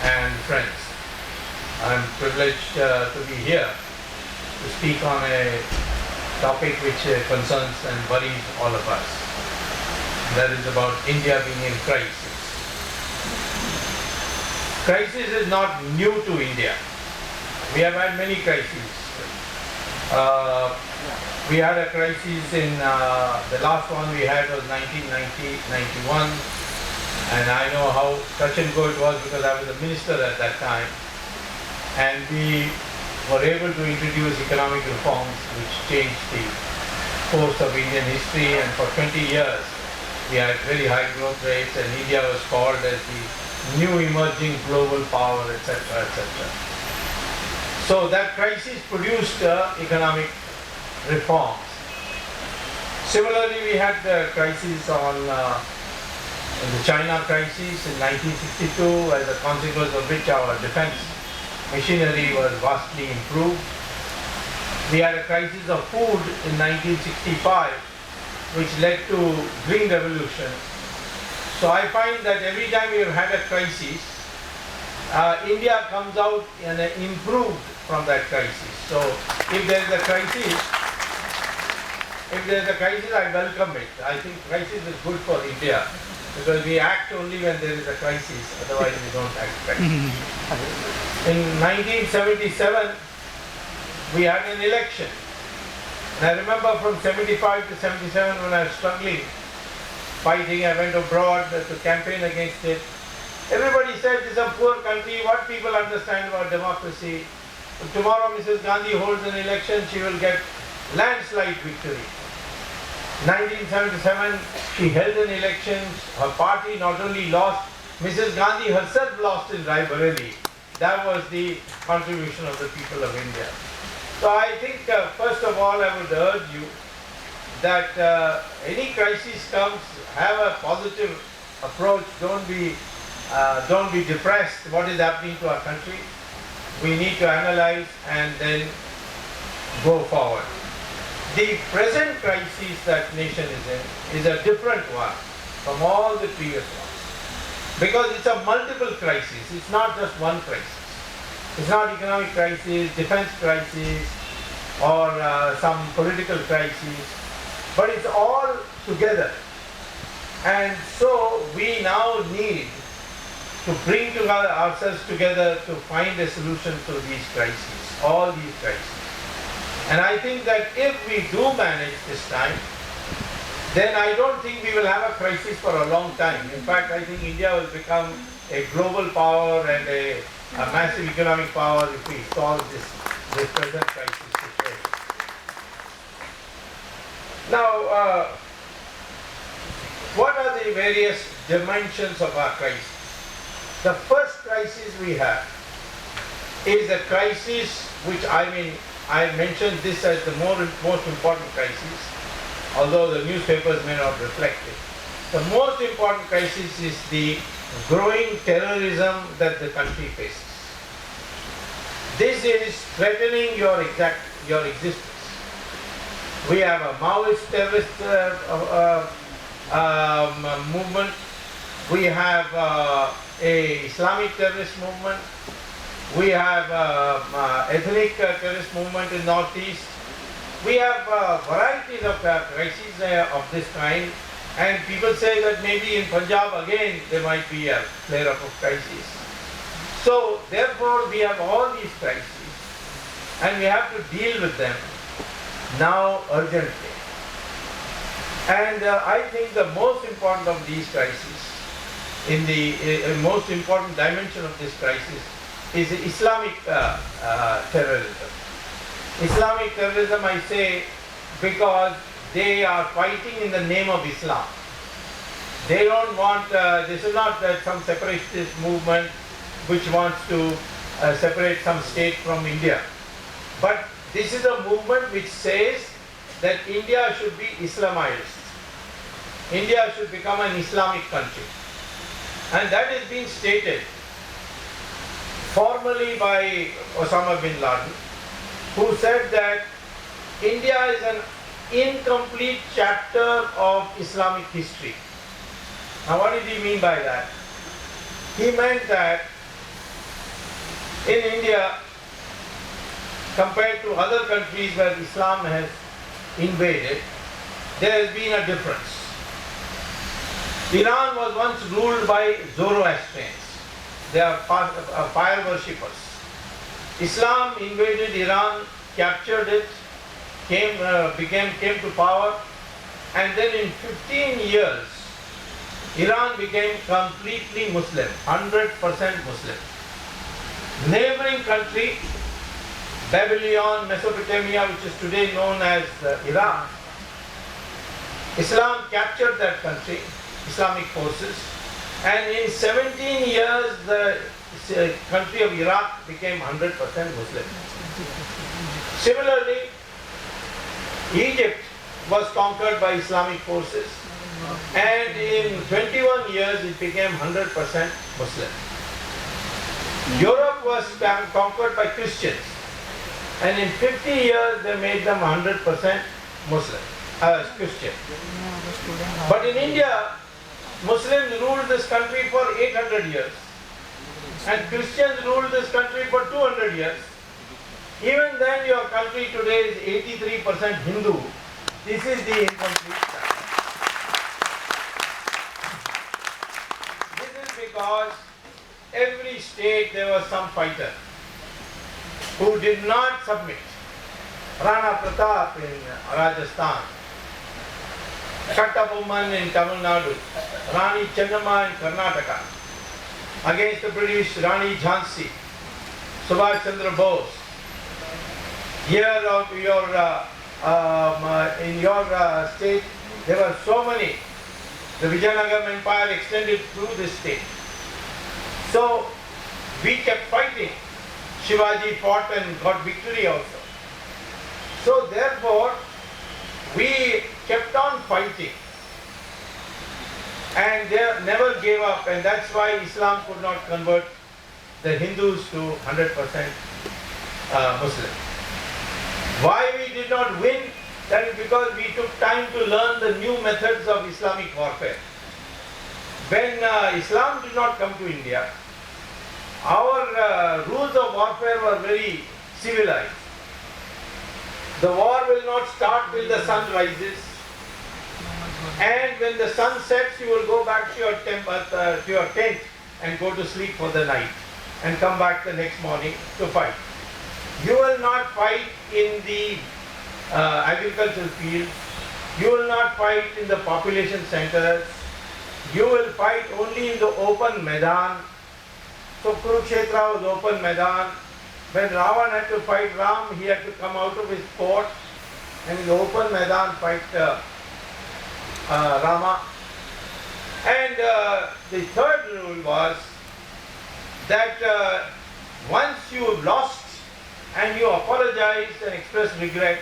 and friends. I'm privileged to be here to speak on a topic which concerns and worries all of us. That is about India being in crisis. Crisis is not new to India. We have had many crises. We had a crisis in, the last one we had was 1990-91, and I know how touch and go it was because I was a minister at that time, and we were able to introduce economic reforms which changed the course of Indian history, and for 20 years we had very high growth rates and India was called as the new emerging global power, etc., etc. So that crisis produced economic reforms. Similarly, we had the crisis on the China crisis in 1962, as a consequence of which our defense machinery was vastly improved. We had a crisis of food in 1965, which led to Green Revolution. So I find that every time we have had a crisis, India comes out and improved from that crisis. So if there is a crisis, I welcome it. I think crisis is good for India because we act only when there is a crisis, otherwise we don't act crisis. In 1977, we had an election. And I remember from 75 to 77 when I was struggling, fighting, I went abroad to campaign against it. Everybody said it's a poor country, what people understand about democracy. If tomorrow Mrs. Gandhi holds an election, she will get landslide victory. 1977, she held an election, her party not only lost, Mrs. Gandhi herself lost in Raebareli. That was the contribution of the people of India. So I think, first of all, I would urge you that any crisis comes, have a positive approach, don't be depressed what is happening to our country. We need to analyze and then go forward. The present crisis that nation is in is a different one from all the previous ones because it's a multiple crisis. It's not just one crisis. It's not economic crisis, defense crisis, or some political crisis, but it's all together. And so we now need to bring ourselves together to find a solution to these crises, all these crises. And I think that if we do manage this time, then I don't think we will have a crisis for a long time. In fact, I think India will become a global power and a massive economic power if we solve this present crisis situation. Now, what are the various dimensions of our crisis? The first crisis we have is a crisis which I mentioned this as the most important crisis, although the newspapers may not reflect it. The most important crisis is the growing terrorism that the country faces. This is threatening your existence. We have a Maoist terrorist movement. We have a Islamic terrorist movement. We have ethnic terrorist movement in Northeast. We have varieties of crises of this kind, and people say that maybe in Punjab again there might be a flare-up of crisis. So therefore we have all these crises and we have to deal with them now urgently. And I think the most important of these crises, in the most important dimension of this crisis, is Islamic terrorism. Islamic terrorism, I say, because they are fighting in the name of Islam. They don't want, this is not some separatist movement which wants to separate some state from India. But this is a movement which says that India should be Islamized. India should become an Islamic country. And that is being stated formally by Osama bin Laden, who said that India is an incomplete chapter of Islamic history. Now what did he mean by that? He meant that In India, compared to other countries where Islam has invaded, there has been a difference. Iran was once ruled by Zoroastrians. They are fire worshippers. Islam invaded Iran, captured it, came to power, and then in 15 years, Iran became completely Muslim, 100% Muslim. Neighboring country, Babylon, Mesopotamia, which is today known as Iraq, Islam captured that country, Islamic forces, and in 17 years the country of Iraq became 100% Muslim. Similarly, Egypt was conquered by Islamic forces, and in 21 years it became 100% Muslim. Europe was conquered by Christians, and in 50 years they made them 100% Muslim, Christian. But in India, Muslims ruled this country for 800 years, and Christians ruled this country for 200 years. Even then, your country today is 83% Hindu. This is the incomplete status. This is because every state there was some fighter who did not submit. Rana Pratap in Rajasthan, Kattapomman in Tamil Nadu, Rani Chennamma in Karnataka. Against the British, Rani Jhansi, Subhash Chandra Bose. Here of in your state, there were so many. The Vijayanagara Empire extended through this state. So we kept fighting. Shivaji fought and got victory also. So therefore, we kept on fighting, and they never gave up, and that's why Islam could not convert the Hindus to 100% Muslim. Why we did not win? That is because we took time to learn the new methods of Islamic warfare. When Islam did not come to India, our rules of warfare were very civilized. The war will not start till the sun rises, and when the sun sets, you will go back to your tent and go to sleep for the night and come back the next morning to fight. You will not fight in the agricultural field. You will not fight in the population centers. You will fight only in the open Maidan. So Kurukshetra was open Maidan. When Ravan had to fight Ram, he had to come out of his fort and in the open Maidan fight Rama. And the third rule was that once you lost and you apologize and express regret,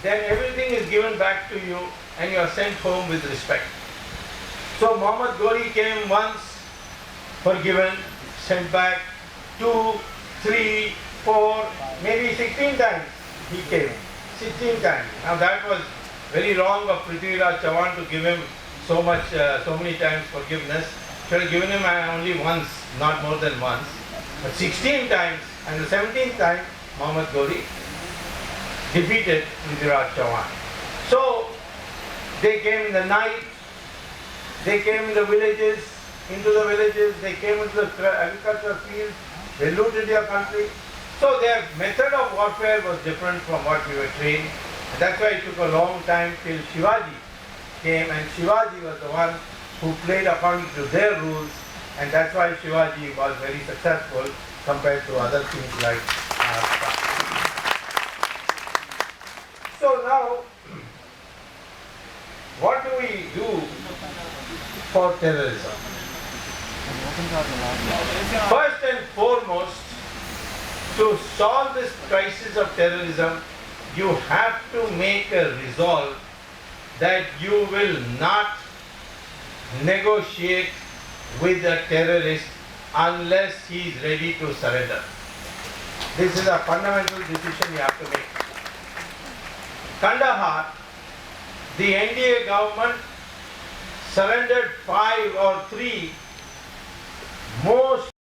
then everything is given back to you and you are sent home with respect. So Muhammad Ghori came once, forgiven, sent back, 2, 3, 4, maybe 16 times he came. 16 times. Now that was very wrong of Prithviraj Chauhan to give him so many times forgiveness. Should have given him only once, not more than once. But 16 times, and the 17th time, Muhammad Ghori defeated Prithviraj Chauhan. So they came in the night, they came in the villages, they came into the agricultural fields, they looted your country. So their method of warfare was different from what we were trained. And that's why it took a long time till Shivaji came, and Shivaji was the one who played according to their rules, and that's why Shivaji was very successful compared to other things like So now, what do we do for terrorism? First and foremost, to solve this crisis of terrorism, you have to make a resolve that you will not negotiate with a terrorist unless he is ready to surrender. This is a fundamental decision you have to make. Kandahar, the NDA government surrendered 5 or 3 most